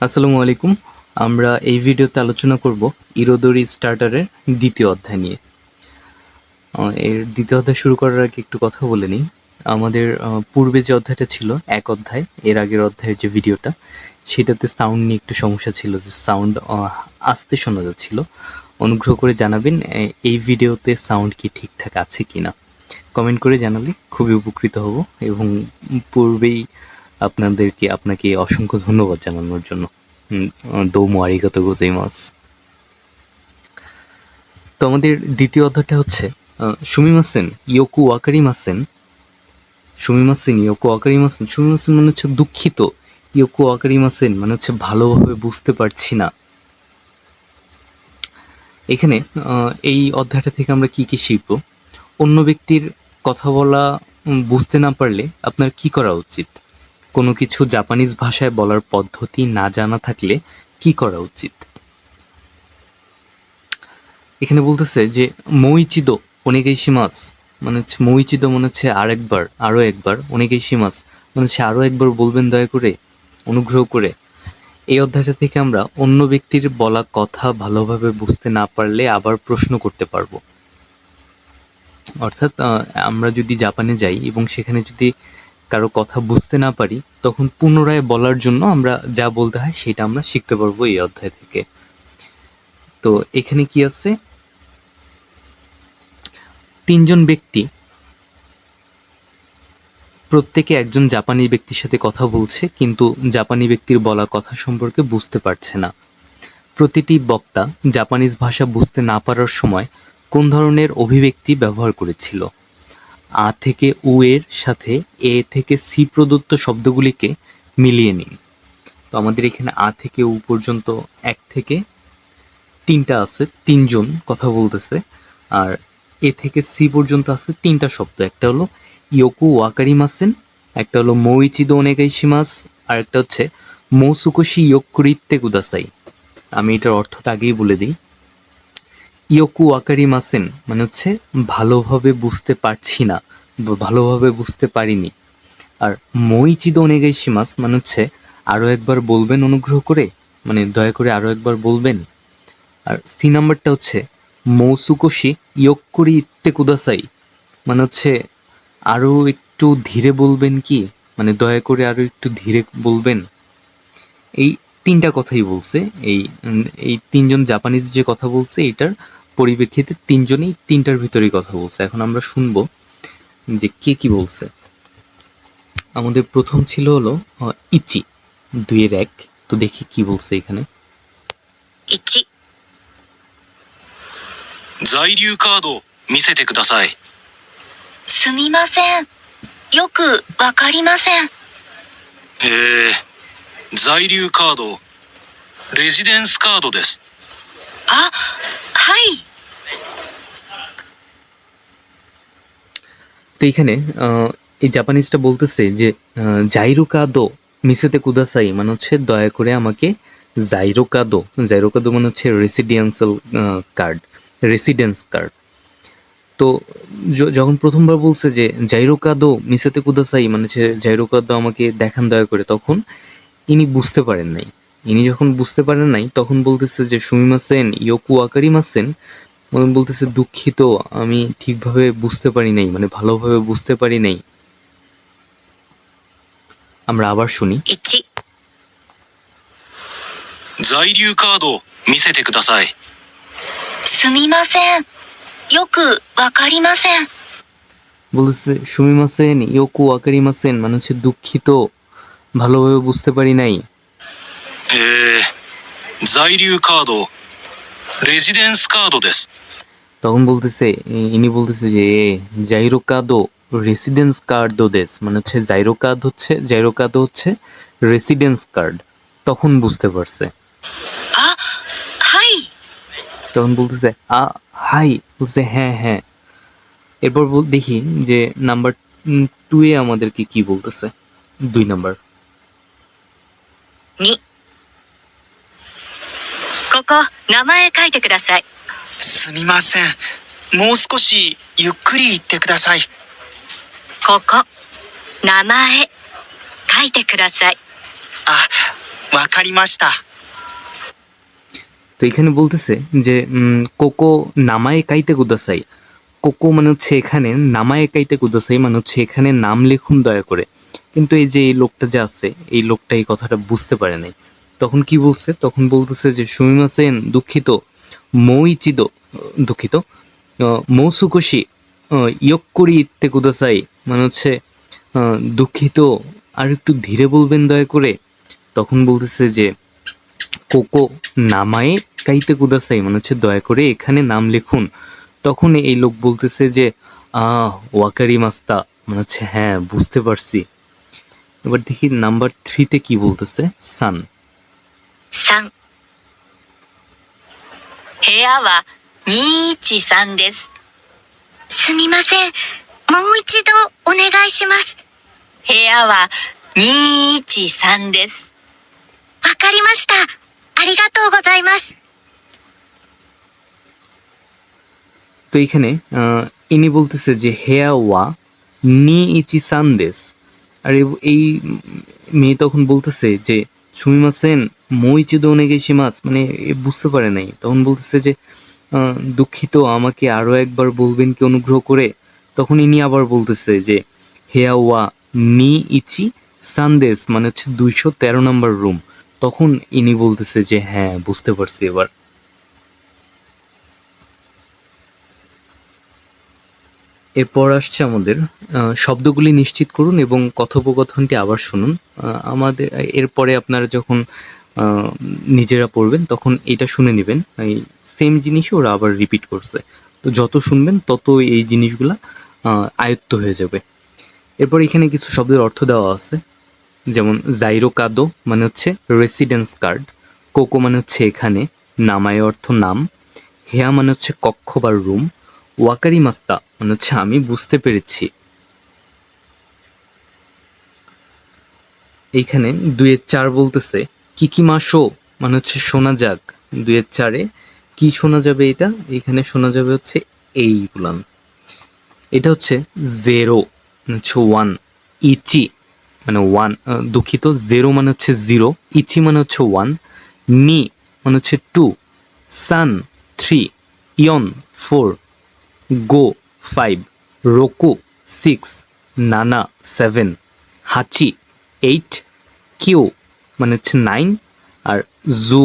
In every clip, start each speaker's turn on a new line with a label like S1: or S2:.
S1: আসসালামু আলাইকুম। আমরা এই ভিডিওতে আলোচনা করব ইরোদোরি স্টার্টারের দ্বিতীয় অধ্যায় নিয়ে। এর দ্বিতীয় অধ্যায় শুরু করার আগে একটু কথা বলে নিই। আমাদের পূর্বে যে অধ্যায়টা ছিল এক অধ্যায়, এর আগের অধ্যায়ের যে ভিডিওটা, সেটাতে সাউন্ড নিয়ে একটু সমস্যা ছিল, যে সাউন্ড আস্তে শোনা যাচ্ছিল। অনুগ্রহ করে জানাবেন এই ভিডিওতে সাউন্ড কি ঠিকঠাক আছে কিনা। কমেন্ট করে জানালে খুবই উপকৃত হব, এবং পূর্বেই আপনাকে অসংখ্য ধন্যবাদ জানানোর জন্য। দোমো আরিগাতো গোজাইমাস। তো আমাদের দ্বিতীয় অধ্যায়টা হচ্ছে সুমিমাসেন ইয়োকু ওয়াকারিমাসেন। সুমিমাসেন ইয়োকু ওয়াকারিমাসেন, সুমিমাসেন মানে হচ্ছে দুঃখিত, ইয়োকু ওয়াকারিমাসেন মানে হচ্ছে ভালোভাবে বুঝতে পারছি না। এখানে এই অধ্যায়টা থেকে আমরা কি কি শিখব? অন্য ব্যক্তির কথা বলা বুঝতে না পারলে আপনার কি করা উচিত? কোনো কিছু জাপানিজ ভাষায় বলার পদ্ধতি না জানা থাকলে কি করা উচিত? এখানে বলতেছে যে মইচিদো ওনেগাইশিমাস মানে হচ্ছে মইচিদো মানে হচ্ছে আরেকবার, আরো একবার, ওনেগাইশিমাস মানে হচ্ছে আরো একবার বলবেন দয়া করে, অনুগ্রহ করে। এই অধ্যায়টা থেকে আমরা অন্য ব্যক্তির বলা কথা ভালোভাবে বুঝতে না পারলে আবার প্রশ্ন করতে পারবো। অর্থাৎ আমরা যদি জাপানে যাই এবং সেখানে যদি কারো কথা বুঝতে না পারি, তখন পুনরায় বলার জন্য আমরা যা বলতে হয় সেটা আমরা শিখতে পারবো এই অধ্যায় থেকে। তো এখানে কি আছে? তিনজন ব্যক্তি প্রত্যেকে একজন জাপানি ব্যক্তির সাথে কথা বলছে, কিন্তু জাপানি ব্যক্তির বলা কথা সম্পর্কে বুঝতে পারছে না। প্রতিটি বক্তা জাপানিজ ভাষা বুঝতে না পারার সময় কোন ধরনের অভিব্যক্তি ব্যবহার করেছিল? আ থেকে উ এর সাথে এ থেকে সি প্রদত্ত শব্দগুলিকে মিলিয়ে নিন। তো আমাদের এখানে আ থেকে উ পর্যন্ত 1 থেকে 3টা আছে, 3জন কথা বলতেছে। আর এ থেকে সি পর্যন্ত আছে 3টা শব্দ। একটা হলো ইয়োকু ওয়াকারিমাসেন, একটা হলো মইচিদো ওনেগাইশিমাস, আর একটা হচ্ছে মৌসুকোশি ইয়োক্কুরিত্তে কুদাসাই। আমি এটার অর্থটা আগেই বলে দিই। ইয়োকু ওয়াকারিমাসেন মানে হচ্ছে ভালোভাবে বুঝতে পারছি না, ভালোভাবে বুঝতে পারিনি। আর মইচিদো ওনেগাইশিমাস মানে হচ্ছে আরো একবার বলবেন অনুগ্রহ করে, মানে দয়া করে আরো একবার বলবেন। আর সি নাম্বারটা হচ্ছে মৌসুকোশি ইয়োক্কুরি ইত্তে কুদাসাই মানে হচ্ছে আরো একটু ধীরে বলবেন কি, মানে দয়া করে আরো একটু ধীরে বলবেন। এই 3টা কথাই বলছে। এই 3জন জাপানিজ যে কথা বলছে, এটার পরিপ্রেক্ষিতে 3জনেই 3টার ভিতরেই কথা বলছে। এখন আমরা শুনবো যে কে কি বলছে। আমাদের প্রথম ছিল হলো ইচি, 2 এর 1। তো দেখি কি বলছে এখানে।
S2: 1、在留カードを見せてください。
S3: すみません。よくわかりません。
S2: 在留カード、レジデンスカードです。
S3: あ、はい。
S1: তো এখানে এই জাপানিজটা বলতেছে যে জাইরো কাদো মিসেতে কুদাসাই মানে হচ্ছে দয়া করে আমাকে জাইরো কাদো, জাইরো কাদো মানে হচ্ছে রেসিডেন্সিয়াল কার্ড, রেসিডেন্স কার্ড। তো যখন প্রথমবার বলছে যে জাইরো কাদো মিসেতে কুদাসাই মানে হচ্ছে জাইরো কাদো আমাকে দেখান দয়া করে, তখন ইনি বুঝতে পারেন নাই। ইনি যখন বুঝতে পারেন নাই তখন বলতেছে যে সুমিমাসেন ইয়োকু আকারিমাসেন, বলতেছে দুঃখিত, আমি ঠিকভাবে বুঝতে পারি নাই, মানে ভালোভাবে বুঝতে পারি নাই। আমরা আবার শুনি।
S3: 1、
S2: 在留カードを見せてください。
S3: すみません。よくわかりません。
S1: বলতেছে সুমিমাসেন ইয়োকু আকারিমাসেন মানে হচ্ছে দুঃখিত, ভালোভাবে বুঝতে পারি নাই।
S2: 在留カード、レジデンスカードです。
S1: তখন বলতেছে, ইনি বলতেছে যে জাইরো কাদো রেসিডেন্স কার্ড দেস মানে হচ্ছে জাইরো কাদো হচ্ছে রেসিডেন্স কার্ড। তখন বুঝতে পারছে।
S3: あ、はい。
S1: তখন বলতেছে হাই, বলছে হ্যাঁ হ্যাঁ। এরপর দেখি যে নাম্বার 2 এ আমাদেরকে কি বলতেছে। 2 নাম্বার।
S3: 2、ここ名前書いてください。
S4: すみません。もう少しゆっくり言ってください。
S3: ここ名前書いてください。
S4: あ、わかりました。
S1: তো এখানে বলতেছে যে কোকো নামায়ে কাইতে কুদাসাই। কোকো মানে হচ্ছে এখানে, নামায়ে কাইতে কুদাসাই মানে হচ্ছে এখানে নাম লিখুন দয়া করে। কিন্তু এই যে এই লোকটা যে আছে, এই লোকটা এই কথাটা বুঝতে পারে নাই। তখন কি বলছে? তখন বলতেছে যে সুমিমাসেন, দুঃখিত, মৌইচিদো, দুঃখিত, মৌসুকোশি ইয়ক্কুরি ইত্তে কুদাসাই মানে হচ্ছে দুঃখিত, আর একটু ধীরে বলবেন দয়া করে। তখন বলতেছে যে কোকো নামায়ে কাইতে কুদাসাই মানে হচ্ছে দয়া করে এখানে নাম লিখুন। তখন এই লোক বলতেছে যে ওয়াকারি মাস্তা মানে হচ্ছে হ্যাঁ বুঝতে পারছি। এবার দেখি নাম্বার 3-তে কি বলতেছে। সান।
S3: 3、部屋は213です。すみません。もう一度お願いします。部屋は213です。わかりました。ありがとうございます。
S1: তো এখানে ইনি বলতেছে যে হেয়া ওয়া নি ইচি সানদেস। আর এই মেয়ে তখন বলতেছে যে সুমিমাসেন মইচিদো ওনেগাইশিমাস মানে বুঝতে পারে নাই। তখন বলতেছে যে দুঃখিত, আমাকে আরো একবার বলবেন কি অনুগ্রহ করে। তখন ইনি আবার বলতেছে যে হেয়া ওয়া নি ইচি সানদেস মানে হচ্ছে 213 নম্বর রুম। তখন ইনি বলতেছে যে হ্যাঁ বুঝতে পারছি এবার। এরপর আসছে আমাদের শব্দগুলি নিশ্চিত করুন এবং কথোপকথনটি আবার শুনুন। আমাদের এরপরে আপনারা যখন নিজেরা পড়বেন তখন এটা শুনে নেবেন, এই সেম জিনিসই ওরা আবার রিপিট করছে। তো যত শুনবেন তত এই জিনিসগুলা আয়ত্ত হয়ে যাবে। এরপর এখানে কিছু শব্দের অর্থ দেওয়া আছে, যেমন জাইরো কাদো মানে হচ্ছে রেসিডেন্স কার্ড, কোকো মানে হচ্ছে এখানে, নামায় অর্থ নাম, হেয়া মানে হচ্ছে কক্ষ বা রুম, ওয়াকারি মাস্তা মানে হচ্ছে আমি বুঝতে পেরেছি। এইখানে 2-4 বলতেছে কিকিমাশো মানে হচ্ছে শোনা যাক। 2-4-এ কি শোনা যাবে? এটা এখানে শোনা যাবে হচ্ছে এইগুলান। এটা হচ্ছে 0 মানে হচ্ছে 1, ইচি মানে 1, দুঃখিত 0 মানে হচ্ছে 0, ইচি মানে হচ্ছে 1, নি মানে হচ্ছে 2, সান 3, ইয়ন 4, গো 5, রোকু 6, নানা 7, হাচি 8, কিউ মানে হচ্ছে 9, আর জু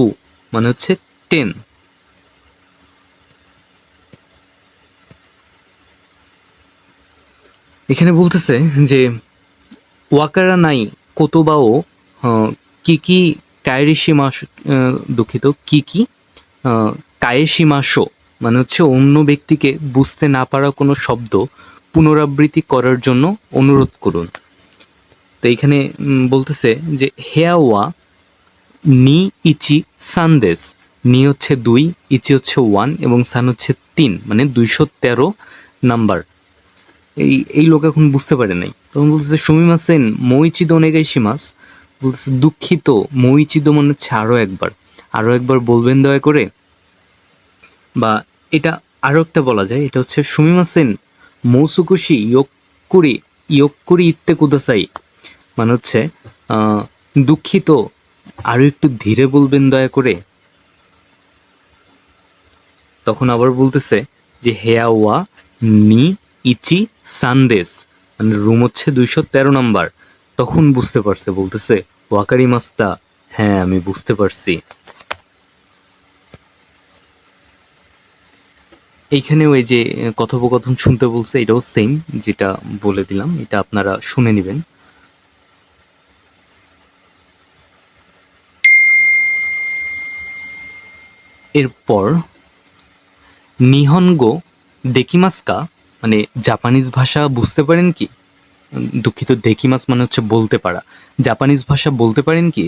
S1: মানে হচ্ছে 10। এখানে বলতেছে যে ওয়াকারা নাই কোতোবাও কিকি কায়েরিশিমাস, দুঃখিত কিকি কায়েশিমাশো মানে হচ্ছে অন্য ব্যক্তিকে বুঝতে না পারা কোনো শব্দ পুনরাবৃত্তি করার জন্য অনুরোধ করুন। তো এখানে বলতেছে যে হেয়াওয়া নি ইচি সানদেস, নি হচ্ছে 2, ইচি হচ্ছে 1 এবং সান হচ্ছে 3 মানে 213 নাম্বার। এই লোক এখন বুঝতে পারে নাই। তখন বলতেছে সুমিমাসেন মইচিদো ওনেগাইশিমাস, বলতেছে দুঃখিত, মইচিদো মানে হচ্ছে আরো একবার বলবেন দয়া করে। বা এটা আরো একটা বলা যায়, এটা হচ্ছে সুমিমাসেন মৌসুকুশি ইয়ক্কুরি ইত্তে কুদাসাই মানে হচ্ছে দুঃখিত, আরো একটু ধীরে বলবেন দয়া করে। তখন আবার বলতেছে যে হেয়াওয়া নি ইচি সানদেস মানে রুম হচ্ছে 213 নাম্বার। তখন বুঝতে পারছে, বলতেছে ওয়াকারি মাস্তা হ্যাঁ আমি বুঝতে পারছি। এইখানেও এই যে কথোপকথন শুনতে বলছে, এটাও সেম যেটা বলে দিলাম, এটা আপনারা শুনে নেবেন। এরপর নিহনগো দেকিমাস্কা মানে জাপানিজ ভাষা বুঝতে পারেন কি? দুঃখিত, দেকিমাস মানে হচ্ছে বলতে পারা। জাপানিজ ভাষা বলতে পারেন কি?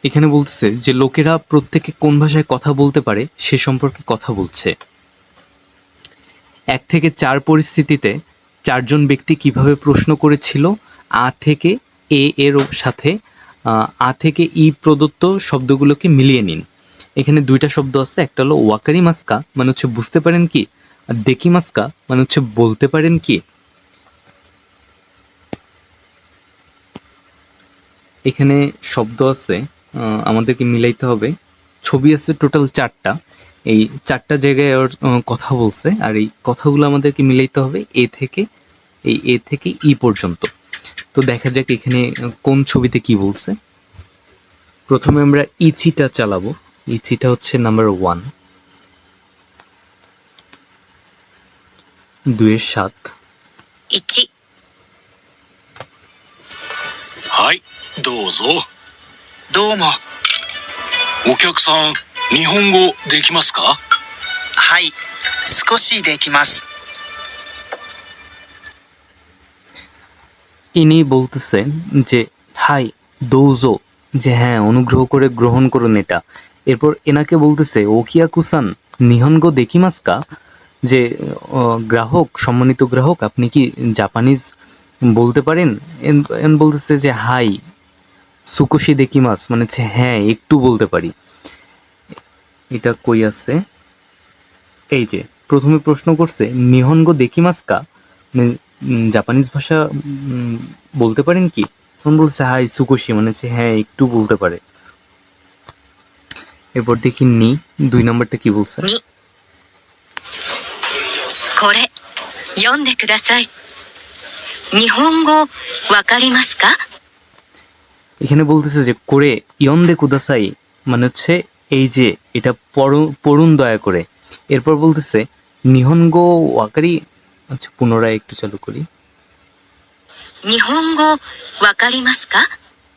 S1: এখানে বলতেছে যে লোকেরা প্রত্যেকে কোন ভাষায় কথা বলতে পারে সে সম্পর্কে কথা বলছে। 1 থেকে 4 পরিস্থিতিতে 4 জন ব্যক্তি কিভাবে প্রশ্ন করেছিল আ থেকে এ এর সাথে আ থেকে ই প্রদত্ত শব্দগুলোকে মিলিয়ে নিন। এখানে 2টা শব্দ আছে, একটা হলো ওয়াকারি মাস্কা মানে হচ্ছে বুঝতে পারেন কি, আর দেকিমাস্কা মানে হচ্ছে বলতে পারেন কি। এখানে শব্দ আছে, আমাদেরকে মিলাইতে হবে। ছবি আছে টোটাল 4টা, এই 4টা জায়গায় ওর কথা বলছে, আর এই কথাগুলো আমাদেরকে মিলাইতে হবে এ থেকে ই পর্যন্ত। তো দেখা যাক এখানে কোন ছবিতে কি বলছে। প্রথমে আমরা ইচিটা চালাবো। ইচিটা হচ্ছে নাম্বার 1, 2-7।
S3: 1、
S2: はいどうぞ。
S4: どうも。
S2: お客さん日本語できますか？
S4: はい、少しできます。
S1: ইনি বলতেছে যে হাই দৌজো, যে হ্যাঁ অনুগ্রহ করে গ্রহণ করুন এটা। এরপর এনাকে বলতেছে ওকিয়াকুসান নিহনগো দেকিমাস্কা, যে গ্রাহক, সম্মানিত গ্রাহক, আপনি কি জাপানিজ বলতে পারেন? এন বলতেছে যে হাই সুকুশি দেকিমাস, মানে হচ্ছে হ্যাঁ একটু বলতে পারি। এটা কই আছে? এই যে প্রথমে প্রশ্ন করছে নিহনগো দেকিমাস্কা, মানে জাপানিজ ভাষা বলতে পারেন কি? তখন বলছে হাই সুকুশি, মানে হচ্ছে হ্যাঁ একটু বলতে পারে। এরপর দেখি 2 নাম্বারটা কি বলছে।
S3: 2、これ読んでください。日本語わかりますか？
S1: এখানে বলতেছে যে করে ইয়ন্দে কুদাসাই, মানে হচ্ছে এই যে এটা পড়ুন দয়া করে। এরপর বলতেছে নিহনগো ওয়াকারি, আচ্ছা পুনরায় একটু চালু করি।
S3: 日本語わかりますか？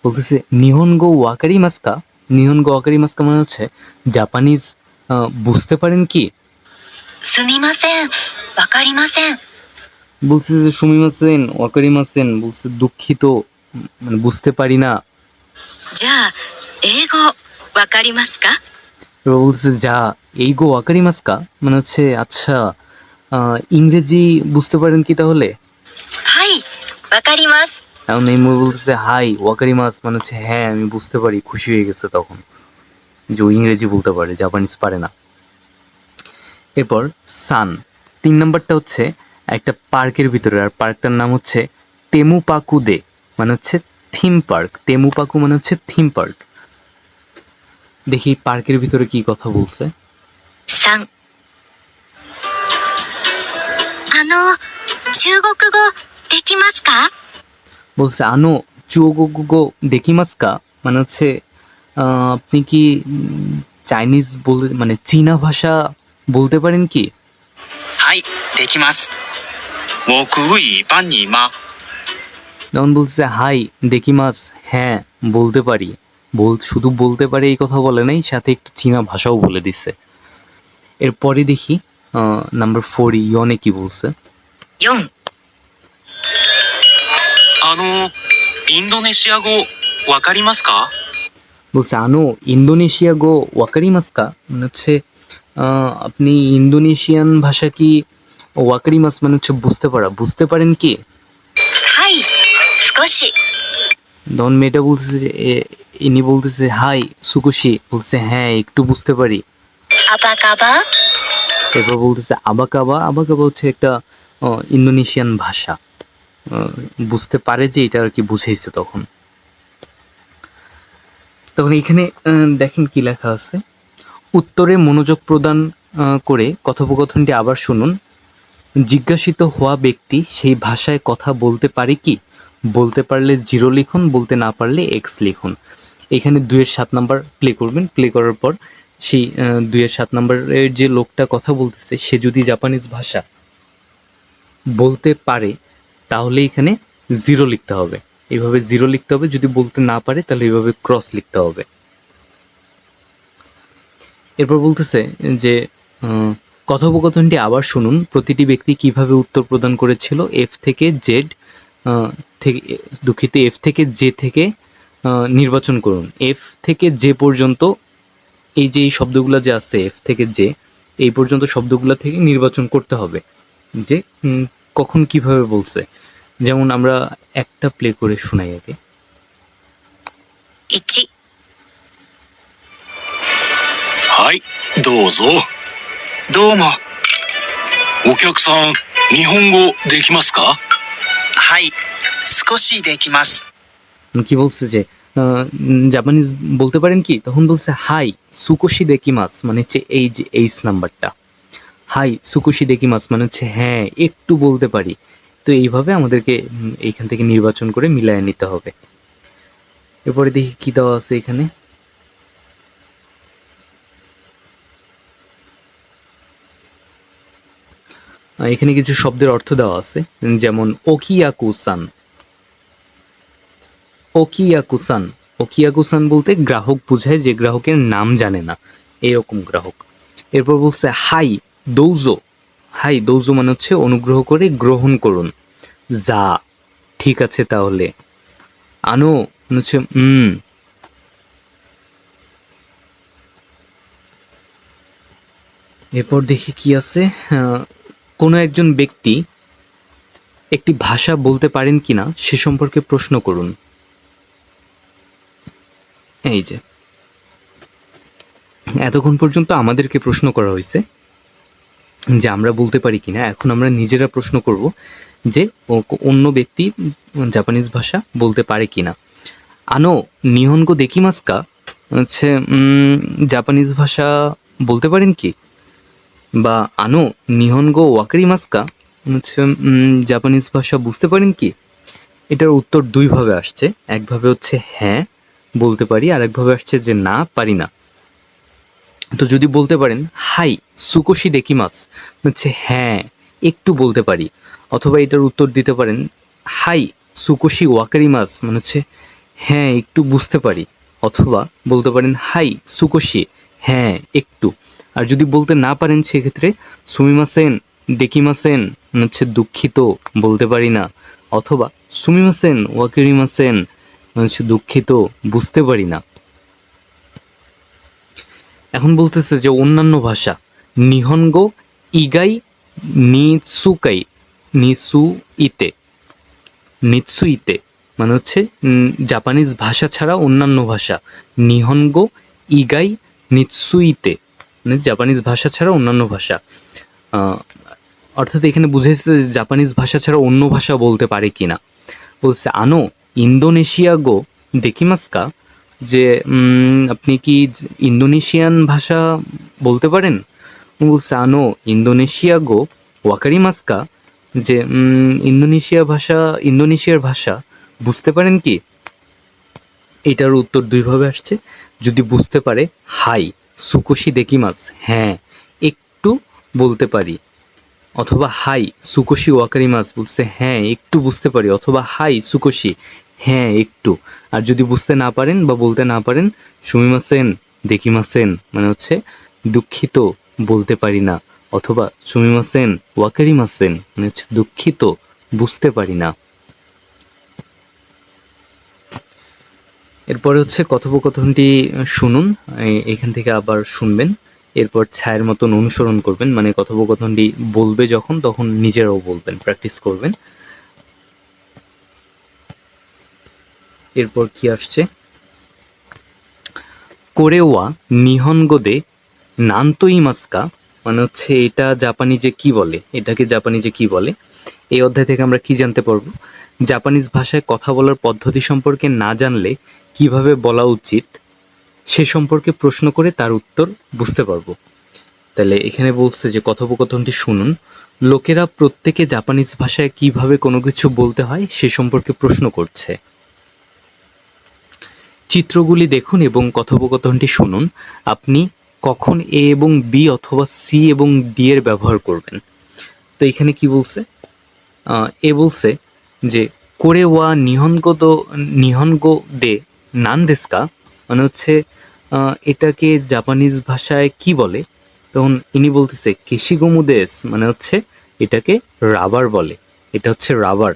S1: বলতেছে নিহনগো ওয়াকারি মাস্কা। নিহনগো ওয়াকারি মাস্কা মানে হচ্ছে জাপানিজ বুঝতে পারেন কি?
S3: すみません、わかりません。
S1: বলছে যে সুমিমাসেন ওয়াকারি মাসেন, বলছে দুঃখিত, মানে বুঝতে পারি না।
S3: じゃあ英語わかりますか？
S1: এবার বলছে যা এই গো ওয়াকারি মাস্কা, মানে হচ্ছে আচ্ছা ইংরেজি বুঝতে পারেন কি তাহলে?
S3: はい、わかります。
S1: এখন এই মুভি বলতেছে হাই ওয়াকারি মাস, মানে হচ্ছে হ্যাঁ আমি বুঝতে পারি। খুশি হয়ে গেছে তখন যে ও ইংরেজি বলতে পারে, জাপানিজ পারে না। এরপর সান 3 নাম্বারটা হচ্ছে একটা পার্কের ভিতরে, আর পার্কটার নাম হচ্ছে তেমুপাকু দে, মানে হচ্ছে থিম পার্ক। তেমুপাকু মানে হচ্ছে থিম পার্ক। দেখি পার্কের ভিতরে কি কথা বলছে।
S3: 3、中国語できますか？
S1: বলছে আনো চুয়োগোগো দেকিমাস্কা, মানে হচ্ছে আপনি কি চাইনিজ মানে চীনা ভাষা বলতে পারেন কি?
S4: はい、できます。我可以帮你吗？
S1: তখন বলছে হাই দেকিমাস, হ্যাঁ বলতে পারি। শুধু বলতে পারে এই কথা বলে নাই, সাথে একটু চীনা ভাষাও বলে দিচ্ছে। এরপরে দেখি নাম্বার 4 ইয়নে কি বলছে।
S3: 4、
S2: インドネシア語わかりますか？
S1: বলছে আনো ইন্দোনেশিয়া গো ওয়াকারি মাস্কা, মানে হচ্ছে আপনি ইন্দোনেশিয়ান ভাষা কি ওয়াকারি মাস, মানে হচ্ছে বুঝতে পারেন কি?
S3: はい、少し。
S1: তখন মেয়েটা বলতেছে যে ইনি বলতেছে হাই সুকুশি, বলছে হ্যাঁ একটু বুঝতে পারি।
S3: アバカバ、
S1: এরপর বলতেছে আবাকাবা। আবাকাবা হচ্ছে একটা ইন্দোনেশিয়ান ভাষা। বুঝতে পারে যে এটা আর কি বুঝাইছে তখন। এখানে দেখেন কি লেখা আছে। উত্তরে মনোযোগ প্রদান করে কথোপকথনটি আবার শুনুন। জিজ্ঞাসিত হওয়া ব্যক্তি সেই ভাষায় কথা বলতে পারে কি? বলতে পারলে 0 লিখুন, বলতে না পারলে X লিখুন। এখানে 2-7 নাম্বার প্লে করবেন। প্লে করার পর সেই 2-7 নাম্বারের যে লোকটা কথা বলতেছে সে যদি জাপানিজ ভাষা বলতে পারে তাহলে এখানে 0 লিখতে হবে। এইভাবে 0 লিখতে হবে। যদি বলতে না পারে তাহলে এইভাবে ক্রস লিখতে হবে। এরপর বলতেছে যে কথোপকথনটি আবার শুনুন। প্রতিটি ব্যক্তি কিভাবে উত্তর প্রদান করেছিল। F থেকে Z থেকে F থেকে J থেকে নির্বাচন করুন। F থেকে J পর্যন্ত এই যে এই শব্দগুলো যে আছে F থেকে J এই পর্যন্ত শব্দগুলো থেকে নির্বাচন করতে হবে যে কখন কিভাবে বলছে। যেমন আমরা একটা প্লে করে শোনাই আগে।
S3: 1、
S2: はいどうぞ。
S4: どうも。
S2: お客さん日本語できますか？
S4: はい、少しできます。
S1: কি বলছে যে জাপানিজ বলতে পারেন কি, তখন বলছে হাই সুকোশি দেকিমাস, মানে হচ্ছে এই যে এইচ নাম্বারটা, হাই সুকোশি দেকিমাস মানে হচ্ছে হ্যাঁ একটু বলতে পারি। তো এইভাবে আমাদেরকে এইখান থেকে নির্বাচন করে মিলায় নিতে হবে। এরপরে দেখি কি দেওয়া আছে এখানে। এখানে কিছু শব্দের অর্থ দেওয়া আছে, যেমন ওকিয়াকুসান। ওকিয়াকুসান, ওকিয়াকুসান বলতে গ্রাহক বোঝায় যে গ্রাহকের নাম জানে না, এরকম গ্রাহক। এরপর বলছে হাই দৌজো, হাই দৌজো মানে হচ্ছে অনুগ্রহ করে গ্রহণ করুন। যা, ঠিক আছে তাহলে। আনো মানে হচ্ছে এরপর দেখি কি আছে। কোনো একজন ব্যক্তি একটি ভাষা বলতে পারেন কিনা সে সম্পর্কে প্রশ্ন করুন। এই যে এতক্ষণ পর্যন্ত আমাদেরকে প্রশ্ন করা হয়েছে যে আমরা বলতে পারি কিনা, এখন আমরা নিজেরা প্রশ্ন করব যে অন্য ব্যক্তি জাপানিজ ভাষা বলতে পারে কিনা। আনো নিহনগো দেকিমাসকা হচ্ছে জাপানিজ ভাষা বলতে পারেন কি, বা আনো নিহনগো ওয়াকারিমাসকা হচ্ছে জাপানিজ ভাষা বুঝতে পারেন কি। এটার উত্তর দুইভাবে আসছে, একভাবে হচ্ছে হ্যাঁ বলতে পারি, আর একভাবে আসছে যে না পারি না। তো যদি বলতে পারেন হাই সুকোশি দেকিমাস হচ্ছে হ্যাঁ একটু বলতে পারি, অথবা এটার উত্তর দিতে পারেন হাই সুকোশি ওয়াকারিমাস মানে হচ্ছে হ্যাঁ একটু বুঝতে পারি, অথবা বলতে পারেন হাই সুকোশি হ্যাঁ একটু। আর যদি বলতে না পারেন সেক্ষেত্রে সুমিমাসেন দেকিমাসেন মানে হচ্ছে দুঃখিত বলতে পারি না, অথবা সুমিমাসেন ওয়াকারিমাসেন মানে হচ্ছে দুঃখিত বুঝতে পারি না। এখন বলতেছে যে অন্যান্য ভাষা, নিহনগো ইগাই নিৎসুকাই নিৎসুইতে, নিৎসুইতে মানে হচ্ছে জাপানিজ ভাষা ছাড়া অন্যান্য ভাষা, নিহনগো ইগাই নিৎসুইতে মানে জাপানিজ ভাষা ছাড়া অন্যান্য ভাষা। অর্থাৎ এখানে বুঝেছে যে জাপানিজ ভাষা ছাড়া অন্য ভাষা বলতে পারে কিনা। বলছে আনো ইন্দোনেশিয়া গো দেকিমাসকা, যে আপনি কি ইন্দোনেশিয়ান ভাষা বলতে পারেন। বলছে আনো ইন্দোনেশিয়া গো ওয়াকারিমাসকা, যে ইন্দোনেশিয়ার ভাষা বুঝতে পারেন কি। এটার উত্তর দুইভাবে আসছে, যদি বুঝতে পারে হাই সুকোশি দেকিমাস হ্যাঁ একটু বলতে পারি, অথবা হাই সুকোশি ওয়াকারিমাস বলছে হ্যাঁ একটু বুঝতে পারি, অথবা হাই সুকোশি হ্যাঁ একটু। আর যদি বুঝতে না পারেন বা বলতে না পারেন সুমিমাসেন দেকিমাসেন মানে হচ্ছে দুঃখিত বলতে পারি না, অথবা সুমিমাসেন ওয়াকারিমাসেন মানে হচ্ছে দুঃখিত বুঝতে পারি না। এরপরে হচ্ছে কথোপকথনটি শুনুন, এখান থেকে আবার শুনবেন, এরপর ছায়ের মতন অনুসরণ করবেন, মানে কথোপকথনটি বলবে যখন তখন নিজেরাও বলবেন, প্র্যাকটিস করবেন। এরপর কি আসছে, কোরেওয়া নিহনগো দে নান্তইমাস্কা মানে হচ্ছে এটা জাপানিজে কি বলে, এটাকে জাপানিজে কি বলে। এই অধ্যায় থেকে আমরা কি জানতে পারবো, জাপানিজ ভাষায় কথা বলার পদ্ধতি সম্পর্কে না জানলে কিভাবে বলা উচিত সে সম্পর্কে প্রশ্ন করে তার উত্তর বুঝতে পারবো। তাহলে এখানে বলছে যে কথোপকথনটি শুনুন, লোকেরা প্রত্যেকে জাপানিজ ভাষায় কিভাবে কোনো কিছু বলতে হয় সে সম্পর্কে প্রশ্ন করছে। চিত্রগুলি দেখুন এবং কথোপকথনটি শুনুন। আপনি কখন এ এবং বি অথবা সি এবং ডি এর ব্যবহার করবেন। তো এখানে কি বলছে, এ বলছে যে কোরে ওয়া নিহনগো দে নান দেস্কা মানে হচ্ছে এটাকে জাপানিজ ভাষায় কি বলে। তখন ইনি বলতেছে কেশিগোমু দেস মানে হচ্ছে এটাকে রাবার বলে, এটা হচ্ছে রাবার।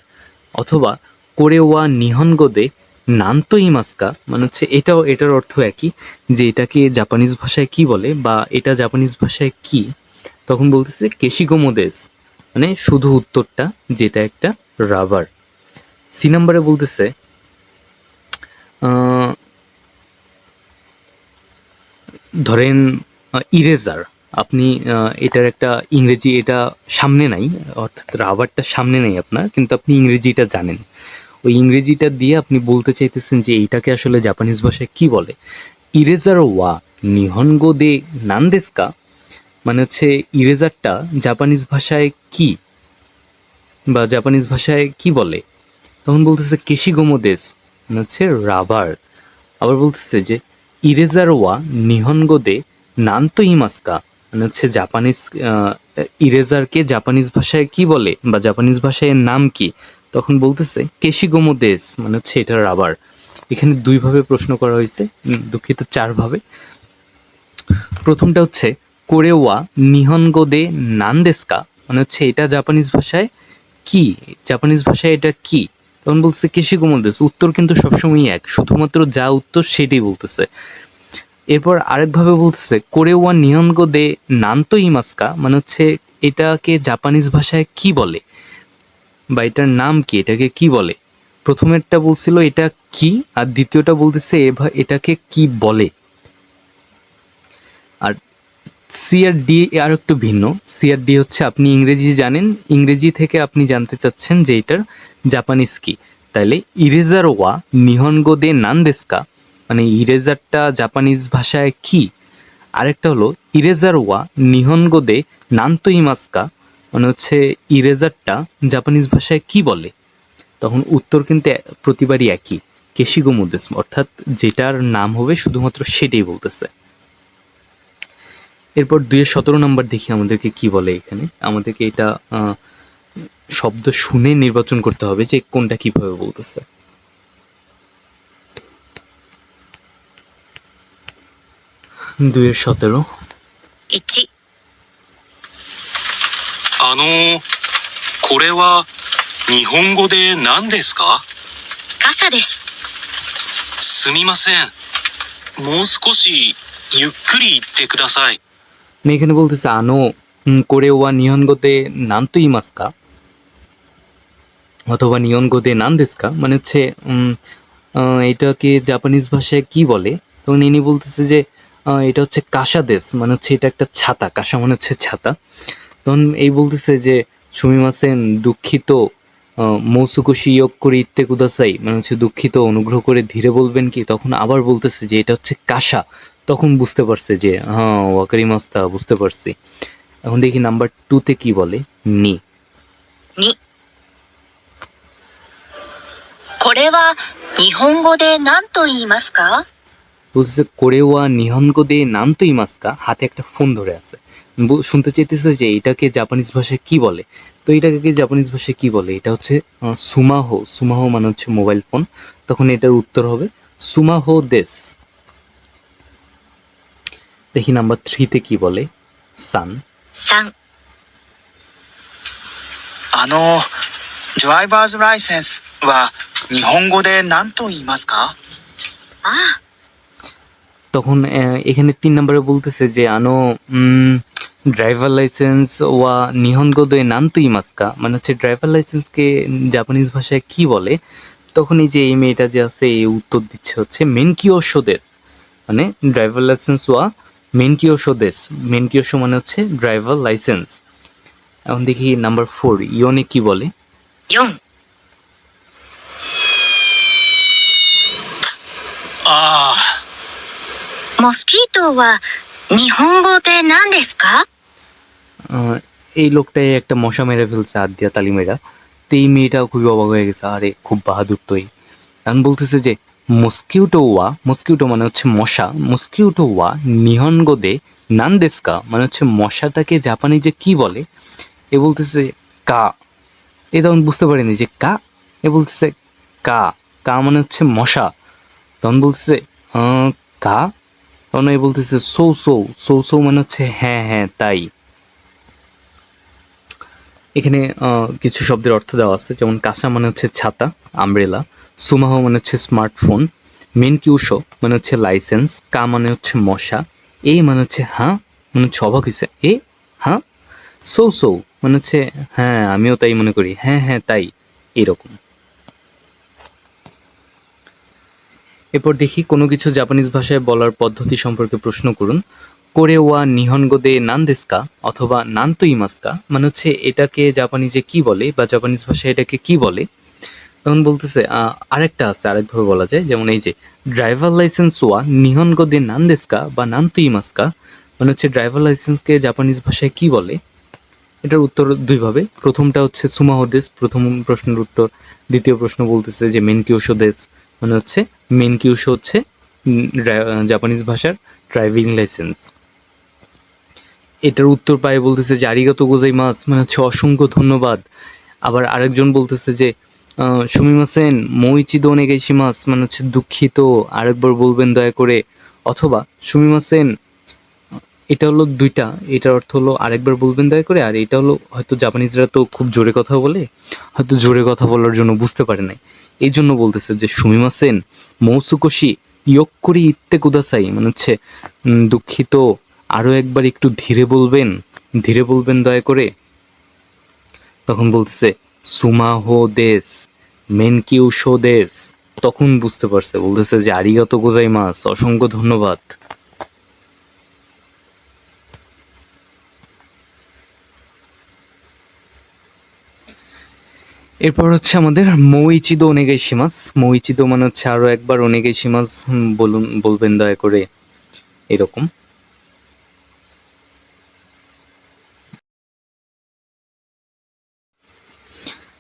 S1: অথবা কোরে ওয়া নিহনগো দে নানতো ইমাস্কা মানে হচ্ছে এটার অর্থ একই, যে এটাকে জাপানিজ ভাষায় কি বলে বা এটা জাপানিজ ভাষায় কি। তখন বলতেছে কেশিগোমু দেস মানে শুধু উত্তরটা যেটা একটা রাবার। সি নাম্বারে বলতেছে ধরেন ইরেজার, আপনি এটার একটা ইংরেজি এটা সামনে নাই, অর্থাৎ রাবারটা সামনে নেই আপনার, কিন্তু আপনি ইংরেজিটা জানেন। ওই ইংরেজিটা দিয়ে আপনি বলতে চাইতেছেন যে এইটাকে আসলে জাপানিজ ভাষায় কি বলে। ইরেজার ওয়া নিহনগো দে নান দেস কা, মানে হচ্ছে ইরেজারটা জাপানিজ ভাষায় কি, বা জাপানিজ ভাষায় কি বলে। তখন বলতেছে কেশিগোমো দেস, মানে হচ্ছে রাবার। আবার বলতেছে যে ইরেজার ওয়া নিহনগো দে নানতো ইমাস্কা, মানে হচ্ছে জাপানিজ ইরেজারকে জাপানিজ ভাষায় কি বলে বা জাপানিজ ভাষায় এর নাম কি। তখন বলতেছে কেশিগোমো দেস, মানে হচ্ছে এটা রাবার। এখানে দুইভাবে প্রশ্ন করা হয়েছে, দুঃখিত 4 ভাবে। প্রথমটা হচ্ছে কোরেওয়া নিহনগো দে নান দেস্কা, মানে হচ্ছে এটা জাপানিজ ভাষায় কি, জাপানিজ ভাষায় এটা কি। তখন বলছে কেশিগোমো দেস। উত্তর কিন্তু সবসময় এক, শুধুমাত্র যা উত্তর সেটাই বলতেছে। এরপর আরেকভাবে বলতেছে কোরেওয়া নিহনগো দে নানতো ইমাস্কা, মানে হচ্ছে এটাকে জাপানিজ ভাষায় কি বলে বা এটার নাম কি, এটাকে কি বলে। প্রথমেরটা বলছিল এটা কি, আর দ্বিতীয়টা বলতেছে এটাকে কি বলে। আর সি আর ডি আর একটু ভিন্ন। সি আর ডি হচ্ছে আপনি ইংরেজি জানেন, ইংরেজি থেকে আপনি জানতে চাচ্ছেন যে এটার জাপানিজ কি। তাইলে ইরেজার ওয়া নিহনগো দে নান দেস্কা, মানে ইরেজারটা জাপানিজ ভাষায় কি। আরেকটা হলো ইরেজার ওয়া নিহনগো দে নানতো ইমাস্কা, মানে হচ্ছে ইরেজারটা জাপানিজ ভাষায় কি বলে। তখন উত্তর কিন্তু প্রতিবারই একই, কেশিগোমো দেস, অর্থাৎ যেটার নাম হবে শুধুমাত্র সেটাই বলতেছে। এরপর 2-17 নম্বর দেখি আমাদেরকে কি বলে। এখানে আমাদেরকে এটা শব্দ শুনে নির্বাচন করতে হবে যে কোনটা কিভাবে বলতেছে। 2-17
S3: 1、
S2: これは日本語で何ですか？
S3: 傘です。
S2: すみません。もう少しゆっくり言ってください。
S1: এখানে বলতেছে আনো কোরেওয়া নিহনগোতে নানতো ইমাস্কা অথবা নিহনগোতে নান দেস্কা, মানে হচ্ছে এটাকে জাপানিজ ভাষায় কি বলে। তখন ইনি বলতেছে যে এটা হচ্ছে কাসা দেশ, মানে হচ্ছে এটা একটা ছাতা, কাসা মানে হচ্ছে ছাতা। তখন এই বলতেছে যে সুমিমাসেন দুঃখিত, মৌসুকুশি ইয়োগ করে ইত্তে কুদাসাই, মানে হচ্ছে দুঃখিত অনুগ্রহ করে ধীরে বলবেন কি। তখন আবার বলতেছে যে এটা হচ্ছে কাসা। তখন বুঝতে পারছে যে হ্যাঁ ওয়াকারি মাস্তা, বুঝতে পারছি। এখন দেখি নাম্বার 2-তে কি বলে। নি
S3: 2、これは日本語で何と言いますか？
S1: বলতেছে কোরেওয়া নিহনগো দে নানতো ইমাস্কা, হাতে একটা ফোন ধরে আছে। শুনতে চাইতেছে যে এটাকে জাপানিজ ভাষায় কি বলে। তো এটাকে জাপানিজ ভাষায় কি বলে, এটা হচ্ছে সুমাহো। সুমাহো মানে হচ্ছে মোবাইল ফোন। তখন এটার উত্তর হবে সুমাহো দেস। দেখি নাম্বার 3-তে কি বলে। সান
S3: 3、
S4: ドライバーズライセンスは日本語で何と言いますか？
S3: ああ、
S1: তখন এখানে 3 নম্বরে বলতেছে যে ড্রাইভার লাইসেন্স ওয়া নিহনগো দে নানতো ইমাস্কা, মানে হচ্ছে ড্রাইভার লাইসেন্সকে জাপানিজ ভাষায় কি বলে। তখন এই যে এই মেয়েটা যে আছে এই উত্তর দিচ্ছে হচ্ছে মেনকিয়োশো দেস, মানে ড্রাইভার লাইসেন্স ওয়া মেনকিয়োশো দেস। মেনকিয়োশো মানে হচ্ছে ড্রাইভার লাইসেন্স। এখন দেখি নাম্বার 4 ইয়নে কি বলে।
S3: 4、
S2: ああ、
S3: モスキートは日本語で何ですか？
S1: এই লোকটাই একটা মশা মেরে ফেলছে হাত দিয়া তালি মেরা। তো এই মেয়েটা খুবই অবাক হয়ে গেছে, আরে খুব বাহাদুর তো এই। এখন বলতেছে যে মস্কিউটো ওয়া, মস্কিউটো মানে হচ্ছে মশা, মস্কিউটো ওয়া নিহনগো দে নান দেস্কা, মানে হচ্ছে মশাটাকে জাপানিজে কি বলে। এ বলতেছে কা। এ তখন বুঝতে পারিনি যে কা। এ বলতেছে কা, কা মানে হচ্ছে মশা। তখন বলতেছে কা। তখন এ বলতেছে সৌ সৌ, সৌ সৌ মানে হচ্ছে হ্যাঁ হ্যাঁ তাই। এখানে কিছু শব্দের অর্থ দেওয়া আছে, যেমন কাসা মানে হচ্ছে ছাতা, আমব্রেলা। সুমাহো মানে হচ্ছে স্মার্টফোন। মেনকিউশো মানে হচ্ছে লাইসেন্স। কা মানে হচ্ছে মশা। এ মানে হচ্ছে হ্যাঁ, মানে হচ্ছে অবাক হয়েছে, এ হ্যাঁ। সৌ সৌ মানে হচ্ছে হ্যাঁ আমিও তাই মনে করি, হ্যাঁ হ্যাঁ তাই, এরকম। এরপর দেখি কোনো কিছু জাপানিজ ভাষায় বলার পদ্ধতি সম্পর্কে প্রশ্ন করুন। কোরে ওয়া নিহনগো দে নান দেস্কা অথবা নানতো ইমাস্কা, মানে হচ্ছে এটাকে জাপানিজে কি বলে বা জাপানিজ ভাষায় এটাকে কি বলে। তখন বলতেছে আরেকটা আছে, আরেকভাবে বলা যায়, যেমন এই যে ড্রাইভার লাইসেন্স ওয়া নিহনগো দে নান দেস্কা বা নান তুইমাস্কা, মানে হচ্ছে ড্রাইভার লাইসেন্সকে জাপানিজ ভাষায় কি বলে। এটার উত্তর দুইভাবে। প্রথমটা হচ্ছে সুমাহো দেশ, প্রথম প্রশ্নের উত্তর। দ্বিতীয় প্রশ্ন বলতেছে যে মেনকিউশো দেশ, মানে হচ্ছে মেনকিউশো হচ্ছে জাপানিজ ভাষার ড্রাইভিং লাইসেন্স। এটার উত্তর পায় বলতেছে যে আরিগাতো গোজাইমাস, মানে হচ্ছে অসংখ্য ধন্যবাদ। আবার আরেকজন বলতেছে যে সুমিমাসেন মইচিদো ওনেগাইশিমাস, মানে হচ্ছে দুঃখিত, আরেকবার বলবেন দয়া করে। অথবা সুমিমাসেন, এটা হলো দুইটা, এটার অর্থ হলো আরেকবার বলবেন দয়া করে, আর এটা হলো হয়তো জাপানিজরা তো খুব জোরে কথা বলে, হয়তো জোরে কথা বলার জন্য বুঝতে পারে নাই, এই জন্য বলতেছে যে সুমিমাসেন মৌসুকোশি ইয়ক্করি ইত্তে কুদাসাই, মানে হচ্ছে দুঃখিত, আরো একবার একটু ধীরে বলবেন দয়া করে। তখন বলতেছে সুমাহো দেশ মেনকিউশো দেশ, তখন বুঝতে পারছে, বলতেছে যে আরিগাতো গোজাইমাস, অসংখ্য ধন্যবাদ। এরপর হচ্ছে আমাদের মৌইচিদো ওনেগাইশিমাস। মৌইচিদো মানে হচ্ছে আরো একবার, ওনেগাইশিমাস বলবেন দয়া করে, এরকম।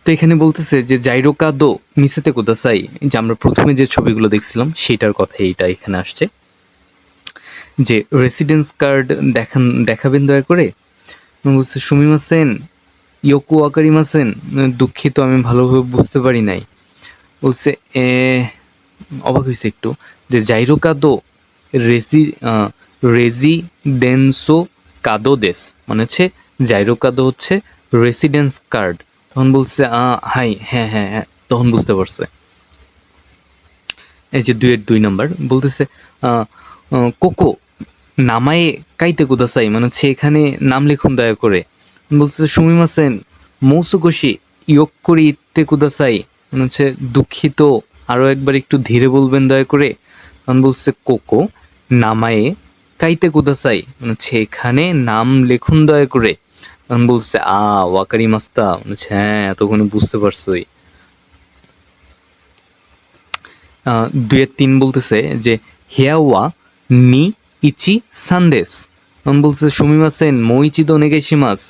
S1: তো এখানে বলতেছে যে জাইরোকা দো মিসেতে কুদাসাই, যে আমরা প্রথমে যে ছবিগুলো দেখছিলাম সেটার কথা এইটা এখানে আসছে, যে রেসিডেন্স কার্ড দেখাবেন দয়া করে। বলছে সুমিমাসেন ইয়োকু ওয়াকারিমাসেন, দুঃখিত আমি ভালোভাবে বুঝতে পারি নাই। বলছে অবাক হয়েছে একটু, যে জাইরোকা দো রেজিডেন্সো কাদো দেশ, মানে হচ্ছে জাইরোকাদো হচ্ছে রেসিডেন্স কার্ড। তখন বলছে হাই, হ্যাঁ হ্যাঁ হ্যাঁ, তখন বুঝতে পারছে। এই যে 2 নাম্বার বলতেছে কোকো নামায়ে কাইতে কুদাসাই, মানে হচ্ছে এখানে নাম লিখুন দয়া করে। বলছে সুমিমাসেন মৌসুকোশি ইয়ক্করি ইত্তে কুদাসাই, মানে হচ্ছে দুঃখিত, আরো একবার একটু ধীরে বলবেন দয়া করে। তখন বলছে কোকো নামায়ে কাইতে কুদাসাই, মানে হচ্ছে এখানে নাম লিখুন দয়া করে। তখন বলছে ওয়াকারি মাস্তা, মানে হচ্ছে হ্যাঁ এতক্ষণে বুঝতে পারছোই। 2-3 বলতেছে যে হেয়াওয়া নি ইচি সানদেস, তখন বলছে সুমিমাসেন মইচিদো ওনেগাইশিমাস,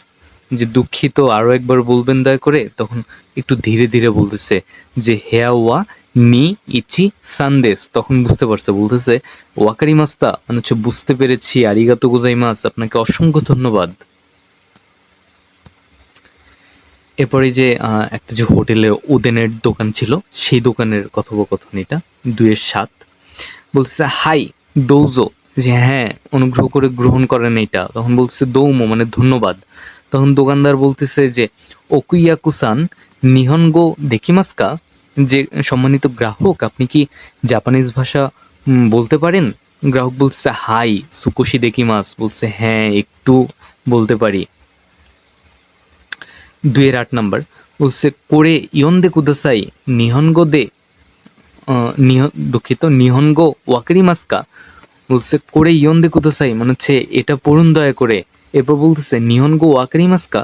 S1: যে দুঃখিত আরো একবার বলবেন দয়া করে। তখন একটু ধীরে ধীরে বলতেছে যে হেয়াওয়া নি ইচি সানদেস, তখন বুঝতে পারছে, বলতেছে ওয়াকারি মাস্তা, মানে হচ্ছে বুঝতে পেরেছি, আরিগাতো গোজাইমাস, আপনাকে অসংখ্য ধন্যবাদ। এরপরে যে একটা যে হোটেলে ওদেনের দোকান ছিল, সেই দোকানের কথোপকথন এটা 2-7। বলছে হাই দৌজো, যে হ্যাঁ অনুগ্রহ করে গ্রহণ করেন এটা। তখন বলছে দৌমো, মানে ধন্যবাদ। তখন দোকানদার বলতেছে যে ওকুইয়াকুসান নিহনগো দেখিমাস্কা, যে সম্মানিত গ্রাহক আপনি কি জাপানিজ ভাষা বলতে পারেন। গ্রাহক বলছে হাই সুকুশি দেকিমাস, বলছে হ্যাঁ একটু বলতে পারি। 2-8 নাম্বার বলছে কোরে ইয়ন্দে কুদাসাই নিহনগো দে দুঃখিত নিহনগো ওয়াকারিমাস্কা, বলছে কোরে ইয়ন্দে কুদাসাই, মানে হচ্ছে এটা পড়ুন দয়া করে। এরপর বলতেছে নিহনগো ওয়াকারিমাস্কা,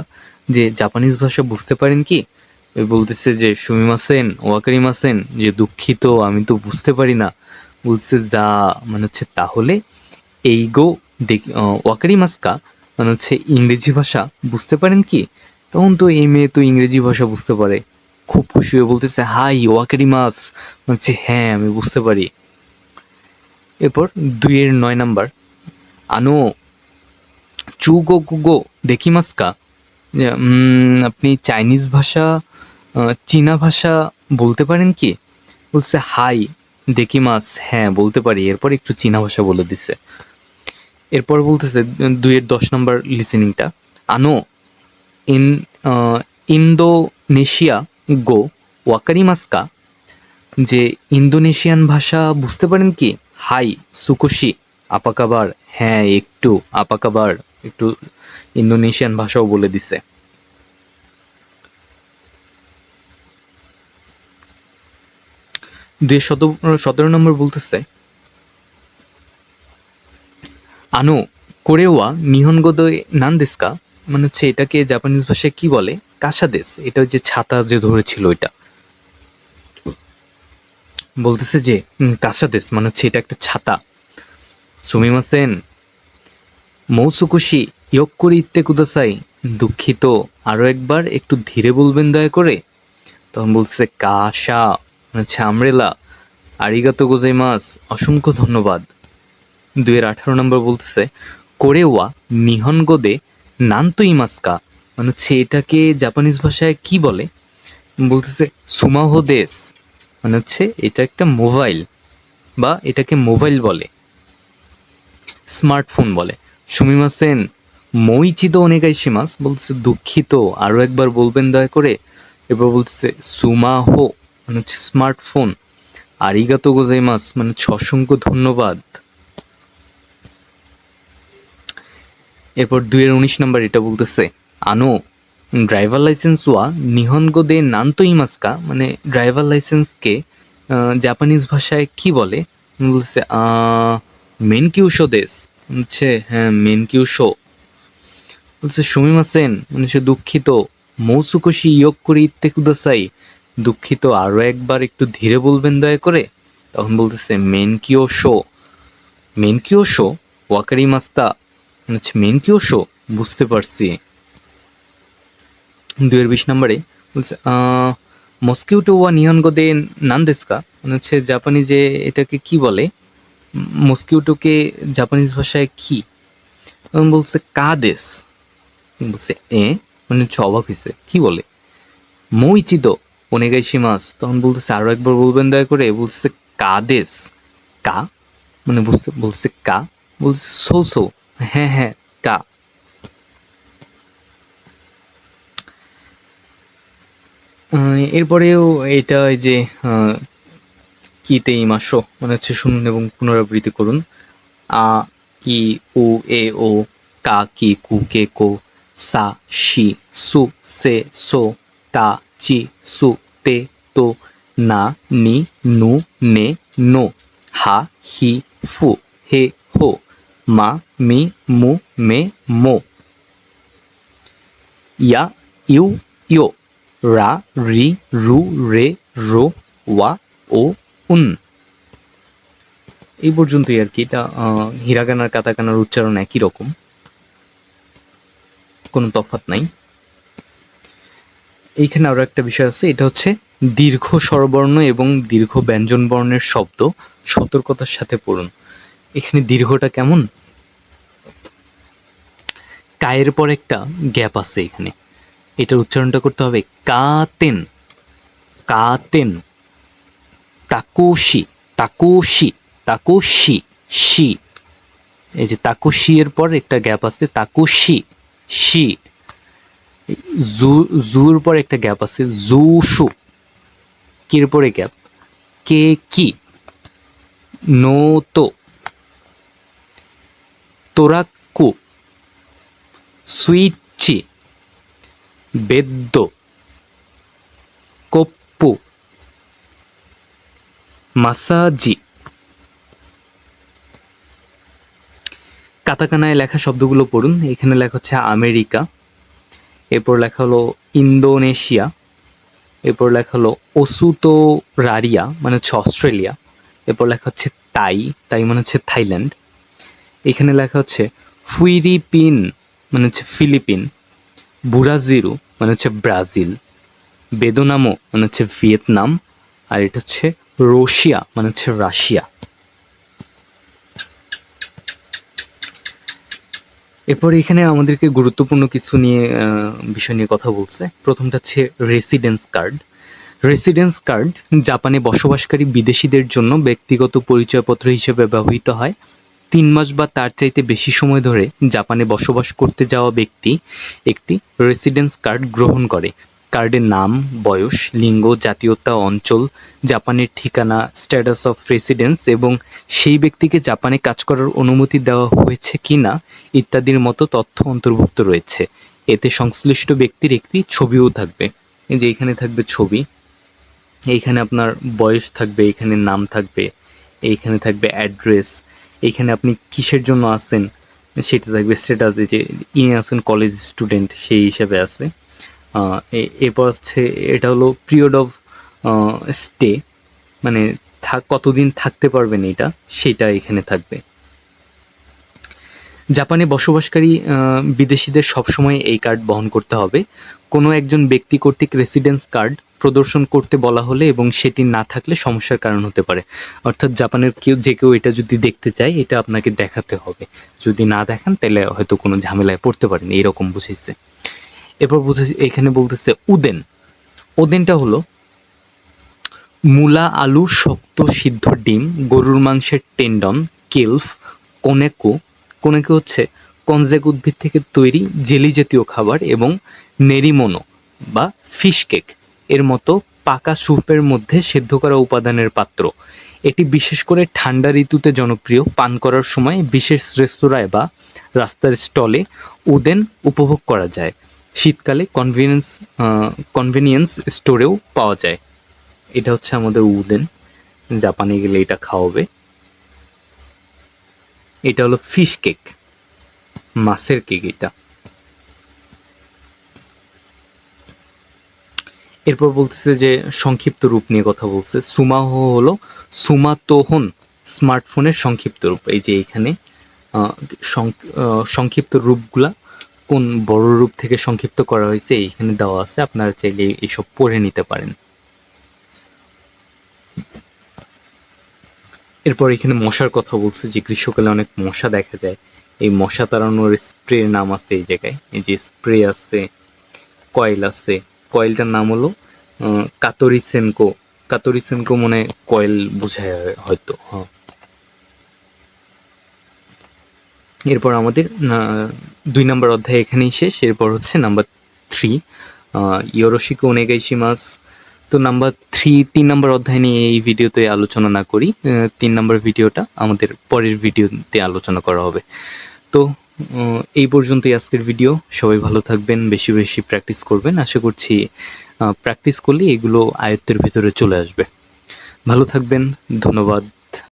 S1: যে জাপানিজ ভাষা বুঝতে পারেন কি। বলতেছে যে সুমিমাসেন ওয়াকারিমাসেন, যে দুঃখিত আমি তো বুঝতে পারি না। বলছে যা, মানে হচ্ছে তাহলে এই গো ওয়াকারিমাস্কা, মানে হচ্ছে ইংরেজি ভাষা বুঝতে পারেন কি। তখন তো এই মেয়ে তো ইংরেজি ভাষা বুঝতে পারে, খুব খুশি হয়ে বলতেছে হাই ওয়াকারিমাস, বলছে হ্যাঁ আমি বুঝতে পারি। এরপর 2-9 নাম্বার আনো চুগো কুগো দেখিমাস্কা, আপনি চাইনিজ ভাষা চীনা ভাষা বলতে পারেন কি। বলছে হাই দেখিমাস, হ্যাঁ বলতে পারি। এরপর একটু চীনা ভাষা বলে দিছে। এরপর বলতেছে 2-10 নাম্বার লিসেনিংটা আনো ইন্দোনেশিয়া গো ওয়াকারিমাস্কা, যে ইন্দোনেশিয়ান ভাষা বুঝতে পারেন কি। হাই সুকুশি আপাকাবার, হ্যাঁ একটু আপাকাবার, একটু ইন্দোনেশিয়ান ভাষাও বলে দিছে। 2-17 নম্বর বলতেছে আনো কোরেওয়া নিহনগো দে নান দেস্কা, মানে হচ্ছে এটাকে জাপানিজ ভাষায় কি বলে। কাসাদেস, এটা যে ছাতা যে ধরেছিল ওইটা। বলতেছে যে কাসাদেস মানে হচ্ছে এটা একটা ছাতা। সুমিমাসেন মৌসুকুশি ইয়োক করে ইত্তে কুদাসাই, দুঃখিত আরো একবার একটু ধীরে বলবেন দয়া করে। তখন বলছে কাশা মানে হচ্ছে আমরেলা, আরিগাতো গোজাইমাস অসংখ্য ধন্যবাদ। 2-18 নম্বর বলতেছে কোরেওয়া নিহনগোদে নানতো ইমাস্কা, মানে হচ্ছে এটাকে জাপানিজ ভাষায় কি বলে? বলতেছে সুমাহো দেস, মানে হচ্ছে এটা একটা মোবাইল বা এটাকে মোবাইল বলে, স্মার্টফোন বলে। সুমিমাসেন মইচিদো ওনেগাইশিমাস, বলতেছে দুঃখিত আরো একবার বলবেন দয়া করে। এবার বলতেছে সুমাহো মানে হচ্ছে স্মার্টফোন, আরিগাতো গোজাইমাস মানে হচ্ছে অসংখ্য ধন্যবাদ। এরপর 2-19 নম্বর এটা বলতেছে আনো ড্রাইভার লাইসেন্স ওয়া নিহনগো দে নানতো ইমাস্কা, মানে ড্রাইভার লাইসেন্সকে জাপানিজ ভাষায় কি বলে? বলছে মেনকিউশো দেস, হচ্ছে হ্যাঁ মেনকিউশো। বলছে সুমিমাসেন মানে সে দুঃখিত, মৌসুকোশি ইয়োগ করে ইত্তে কুদাসাই, দুঃখিত আরো একবার একটু ধীরে বলবেন দয়া করে। তখন বলতেছে মেনকিওশো, মেনকিওশো ওয়াকারি মাস্তা, হচ্ছে মেনকিওশো বুঝতে পারছি। 2-20 নম্বরে বলছে মস্কিউটো ওয়া নিহনগো দে নানদেস্কা, মানে হচ্ছে জাপানিজে এটাকে কি বলে? মস্কিউটোকে জাপানিজ ভাষায় কি? তখন বলছে কাদেস, বলছে মানে হচ্ছে অবাক হয়েছে কি বলে? মইচিদো ওনেগাইশিমাস, তখন বলতেছে আরো একবার বলবেন দয়া করে। বলছে কাদেস, কা মানে বলছে কা, বলছে সো সো হ্যাঁ হ্যাঁ কা। এরপরেও এটা এই যে কিতে ইমাসো মানে হচ্ছে শুনুন এবং পুনরাবৃত্তি করুন। আ ই উ এ ও কা কি কু কে কো সা শি সু সে সো তা চি সু তে তো না নি নু নে নো হা হি ফু হে হো মা মি মু মে মো ইয়া ইউ ইয়ো রা রি রু রে রো ওয়া ও উন। এই পর্যন্তই আর কি। এটা হিরাগানার কাতাকানার উচ্চারণ একই রকম, কোনো তফাৎ নাই। এইখানে আরো একটা বিষয় আছে, এটা হচ্ছে দীর্ঘ স্বরবর্ণ এবং দীর্ঘ ব্যঞ্জন বর্ণের শব্দ সতর্কতার সাথে পড়ুন। এখানে দীর্ঘটা কেমন? কায়ের পর একটা গ্যাপ আছে এখানে, এটার উচ্চারণটা করতে হবে কাতেন, কাতেন। তাকুশি, তাকুশি, তাকুশি, শি, এই যে তাকুশি এর পর একটা গ্যাপ আছে, তাকুশি, শি। জুর পর একটা গ্যাপ আছে, জুশু। কির পরে গ্যাপ, কে কি, নোতো, তোরাক্কু, সুইচি, বেদ্য, কোপ্পু, মাসাজি। কাতাকানায় লেখা শব্দগুলো পড়ুন। এখানে লেখা হচ্ছে আমেরিকা, এরপর লেখা হলো ইন্দোনেশিয়া, এরপর লেখা হলো ওসুতোরারিয়া মানে হচ্ছে অস্ট্রেলিয়া, এরপর লেখা হচ্ছে তাই, তাই মানে হচ্ছে থাইল্যান্ড। এখানে লেখা হচ্ছে ফিলিপিন মানে হচ্ছে ফিলিপিন, বুরাজিরু মানে হচ্ছে ব্রাজিল, বেদনামো মানে হচ্ছে ভিয়েতনাম, আর এটা হচ্ছে রাশিয়া মানে হচ্ছে রাশিয়া। এরপর এখানে আমাদেরকে গুরুত্বপূর্ণ কিছু বিষয় নিয়ে কথা বলছে। প্রথমটা হচ্ছে রেসিডেন্স কার্ড। রেসিডেন্স কার্ড জাপানে বসবাসকারী বিদেশিদের জন্য ব্যক্তিগত পরিচয়পত্র হিসেবে ব্যবহৃত হয়। 3 মাস বা তার চাইতে বেশি সময় ধরে জাপানে বসবাস করতে যাওয়া ব্যক্তি একটি রেসিডেন্স কার্ড গ্রহণ করে। কার্ডের নাম, বয়স, লিঙ্গ, জাতীয়তা, অঞ্চল, জাপানের ঠিকানা, স্ট্যাটাস অফ রেসিডেন্স এবং সেই ব্যক্তিকে জাপানে কাজ করার অনুমতি দেওয়া হয়েছে কিনা ইত্যাদির মতো তথ্য অন্তর্ভুক্ত রয়েছে। এতে সংশ্লিষ্ট ব্যক্তির একটি ছবিও থাকবে। এই যে এখানে থাকবে ছবি, এইখানে আপনার বয়স থাকবে, এখানে নাম থাকবে, এইখানে থাকবে অ্যাড্রেস, এইখানে আপনি কিসের জন্য আছেন সেটা থাকবে, স্ট্যাটাস এই যে ইনি আছেন কলেজ স্টুডেন্ট সেই হিসাবে আছে। এরপর হচ্ছে এটা হলো পিরিয়ড অফ স্টে, মানে কতদিন থাকতে পারবেন সেটা এখানে থাকবে। জাপানে বসবাসকারী বিদেশিদের সবসময় এই কার্ড বহন করতে হবে। কোনো একজন ব্যক্তি কর্তৃক রেসিডেন্স কার্ড প্রদর্শন করতে বলা হলে এবং সেটি না থাকলে সমস্যার কারণ হতে পারে। অর্থাৎ জাপানের যে কেউ এটা যদি দেখতে চায় এটা আপনাকে দেখাতে হবে। যদি না দেখান তাহলে হয়তো কোনো ঝামেলায় পড়তে পারেন, এইরকম বুঝাইছে। এরপর এখানে বলতেছে উদেন। ওদেনটা হলো মূলা, আলু, শক্ত সিদ্ধ ডিম, গরুর মাংসের টেন্ডন, কেলফ, কোনেকো হচ্ছে কনজেক উদ্ভিদ থেকে তৈরি জেলি জাতীয় খাবার, এবং নেরিমোনো বা ফিশ কেক এর মতো পাকা স্যুপের মধ্যে সেদ্ধ করা উপাদানের পাত্র। এটি বিশেষ করে ঠান্ডা ঋতুতে জনপ্রিয়। পান করার সময় বিশেষ রেস্তোরাঁয় বা রাস্তার স্টলে উদেন উপভোগ করা যায়। শীতকালে কনভেনিয়েন্স স্টোরেও পাওয়া যায়। এটা হচ্ছে আমাদের উদেন, জাপানে গেলে এটা খাওয়াবে। এটা হলো ফিশ কেক, মাছের কেক এটা। এরপর বলতেছে যে সংক্ষিপ্ত রূপ নিয়ে কথা বলছে। সুমাহো হলো সুমাতোহন, স্মার্টফোনের সংক্ষিপ্ত রূপ। এই যে এখানে সংক্ষিপ্ত রূপগুলা কোন বড় রূপ থেকে সংক্ষিপ্ত করা হয়েছে এইখানে দেওয়া আছে, আপনারা চাইলে এইসব পড়ে নিতে পারেন। এরপর এখানে মশার কথা বলছে যে গ্রীষ্মকালে অনেক মশা দেখা যায়। এই মশা তাড়ানোর স্প্রের নাম আছে এই জায়গায়। এই যে স্প্রে আছে, কয়েল আছে। কয়েলটার নাম হলো কাতরিসেনকো মনে কয়েল বোঝায় হয়তো। হ্যাঁ, এরপর আমাদের 2 নম্বর অধ্যায় এখানেই শেষ। এরপর হচ্ছে নাম্বার 3, ইয়োরোশিকো ওনেগাইশিমাস। তো নাম্বার 3 নম্বর অধ্যায় নিয়ে এই ভিডিওতে আলোচনা না করি। 3 নম্বর ভিডিওটা আমাদের পরের ভিডিওতে আলোচনা করা হবে। তো এই পর্যন্তই আজকের ভিডিও। সবাই ভালো থাকবেন, বেশি বেশি প্র্যাকটিস করবেন। আশা করছি প্র্যাকটিস করলে এগুলো আয়ত্তের ভিতরে চলে আসবে। ভালো থাকবেন, ধন্যবাদ।